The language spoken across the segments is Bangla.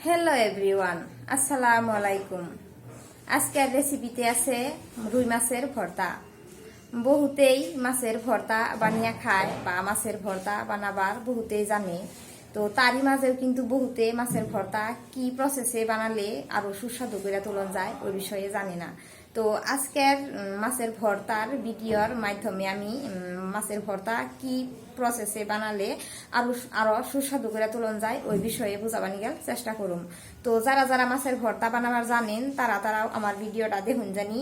হ্যালো এভরিওয়ান, আসসালামু আলাইকুম। আজকের রেসিপিতে আছে রুই মাছের ভর্তা। বহুতেই মাছের ভর্তা বানিয়ে খায় বা মাছের ভর্তা বানাবার বহুতেই জানে। তো তারই মাঝেও কিন্তু বহুতে মাছের ভর্তা কি প্রসেসে বানালে আরো সুস্বাদু করে তোলা যায় ওই বিষয়ে জানি না। তো আজকের মাছের ভর্তার ভিডিওর মাধ্যমে আমি মাছের ভর্তা কি প্রসেসে বানালে আরো সুস্বাদু করে তোলন যায় ওই বিষয়ে বুঝাবানি গেল চেষ্টা করুম। তো যারা যারা মাছের ভর্তা বানাবার জানেন তারাও আমার ভিডিওটা দেখুন জানি,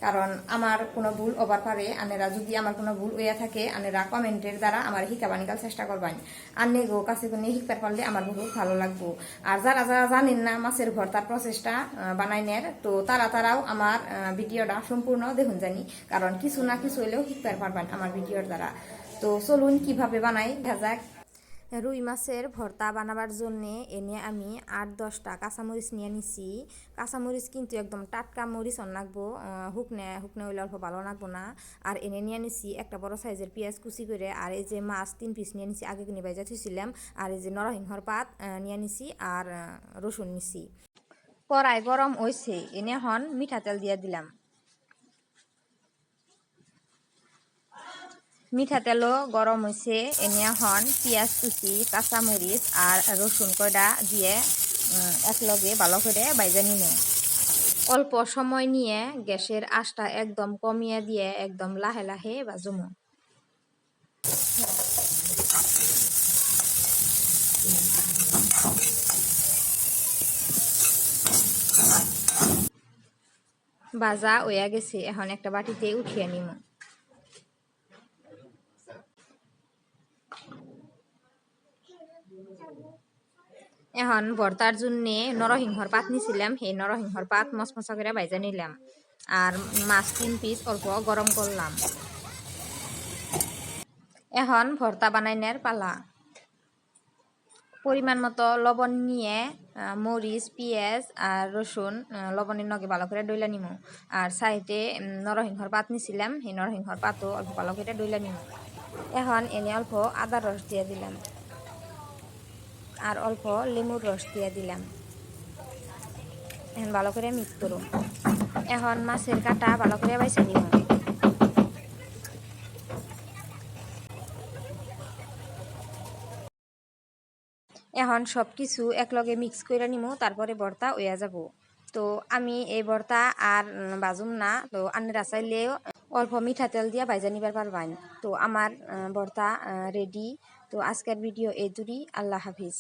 কারণ আমার কোনো ভুল হবার পারে। আনেরা যদি আমার কোনো ভুল হইয়া থাকে আনেরা কমেন্টের দ্বারা আমার শিখাবানিকাল চেষ্টা করবেন। আনে গো কাছে কোনো শিখতে পারলে আমার বহুত ভালো লাগবো। আর যারা যারা জানেন না মাছের ভর্তার প্রসেসটা বানাইনের, তো তারাও আমার ভিডিওটা সম্পূর্ণ দেখুন জানি, কারণ কিছু না কিছু হইলেও শিখতে পারবেন আমার ভিডিওর দ্বারা। তো চলুন কিভাবে বানাই দেখা যাক। রুই মাছের ভর্তা বানাবার জন্য এনে আমি 8-10টা কাঁচামরিচ নিয়ে নিছি। কাঁচামরিচ কিন্তু একদম টাটকা মরিচ লাগবো, হুকনে হইলে অল্প ভালো লাগবো না। আর এনে নিয়ে নিছি একটা বড় সাইজের পেঁয়াজ কুচি করে। আর এই যে মাছ 3 পিস নিয়ে নিছি, আগে কিনে বাইজা থুইছিলাম। আর এই যে নরসিংহর পাত নিয়ে নিছি আর রসুন নিছি। কড়াই গরম হয়েছে, এনে হন মিঠা তেল দিয়ে দিলাম। মিঠা তেলও গরম হয়েছে, এনে হন পেঁয়াজ কুচি, কাঁচামরিচ আর রসুন কয়টা দিয়ে একলগে ভালো করে বাইজা নিমে। অল্প সময় নিয়ে গ্যাসের আঁচটা একদম কমিয়ে দিয়ে একদম লাহে লাহে ভাজুমো। ভাজা হইয়া গেছে, এখন একটা বাটিতে উঠিয়ে নিমো। এখন ভর্তার জন্য নরসিংহর পাত নিছিলাম, সেই নরসিংহর পাত মশমশা করে ভাজা নিলাম। আর মাছ 3 পিস অল্প গরম করলাম। এখন ভর্তা বানাইনের পালা। পরিমাণ মতো লবণ নিয়ে মরিচ, পেঁয়াজ আর রসুন লবণের নগে ভালো করে ডইলা নিমু। আর সাইডে নরসিংহর পাত নিছিলাম, সেই নরসিংহর পাতও অল্প ভালো করে ডইলা নিমু। এখন এনে অল্প আদার রস দিয়ে দিলাম আর অল্প লেবুর রস দিয়ে দিলাম। এখন ভালো করে মিক্স করুন। এখন মাছের কাটা ভালো করে বাইছে নিমু। এখন সব কিছু একলগে মিক্স করে নিমু, তারপরে ভর্তা হইয়া যাব। তো আমি এই ভর্তা আর বাজুম না, তো আন্নের চাইলেও অল্প মিঠা তেল দিয়ে ভাজা নিবার পারবেন। তো আমার ভর্তা রেডি। তো আজকের ভিডিও এই দূরই। আল্লাহ হাফিজ।